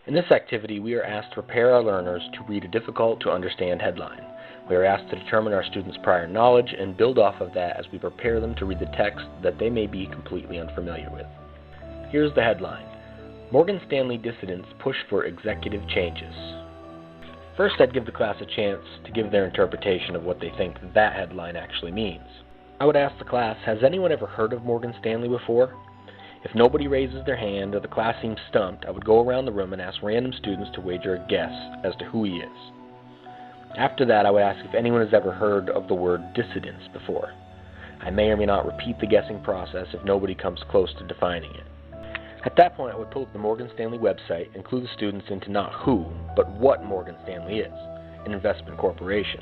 In this activity, we are asked to prepare our learners to read a difficult-to-understand headline. We are asked to determine our students' prior knowledge and build off of that as we prepare them to read the text that they may be completely unfamiliar with. Here's the headline: Morgan Stanley dissidents push for executive changes. First, I'd give the class a chance to give their interpretation of what they think that headline actually means. I would ask the class, has anyone ever heard of Morgan Stanley before? If nobody raises their hand or the class seems stumped, I would go around the room and ask random students to wager a guess as to who he is. After that, I would ask if anyone has ever heard of the word dissidents before. I may or may not repeat the guessing process if nobody comes close to defining it. At that point, I would pull up the Morgan Stanley website and clue the students into not who, but what Morgan Stanley is, an investment corporation.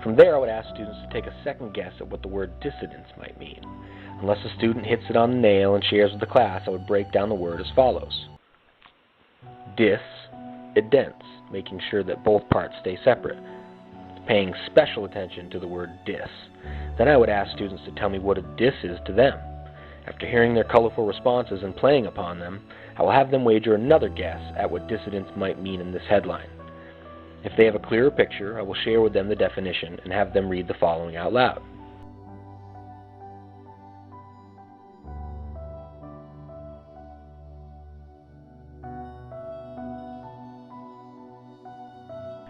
From there, I would ask students to take a second guess at what the word dissidents might mean. Unless a student hits it on the nail and shares with the class, I would break down the word as follows: dis, idents, making sure that both parts stay separate, paying special attention to the word dis. Then I would ask students to tell me what a dis is to them. After hearing their colorful responses and playing upon them, I will have them wager another guess at what dissidents might mean in this headline. If they have a clearer picture, I will share with them the definition and have them read the following out loud.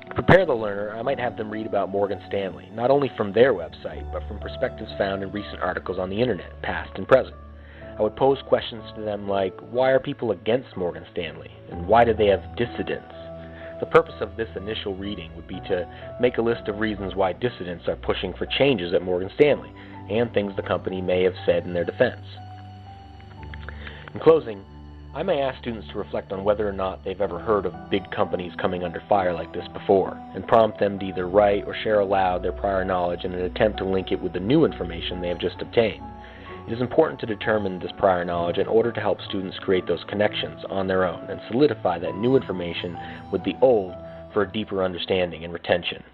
To prepare the learner, I might have them read about Morgan Stanley, not only from their website, but from perspectives found in recent articles on the internet, past and present. I would pose questions to them like, why are people against Morgan Stanley, and why do they have dissidents? The purpose of this initial reading would be to make a list of reasons why dissidents are pushing for changes at Morgan Stanley, and things the company may have said in their defense. In closing, I may ask students to reflect on whether or not they've ever heard of big companies coming under fire like this before, and prompt them to either write or share aloud their prior knowledge in an attempt to link it with the new information they have just obtained. It is important to determine this prior knowledge in order to help students create those connections on their own and solidify that new information with the old for a deeper understanding and retention.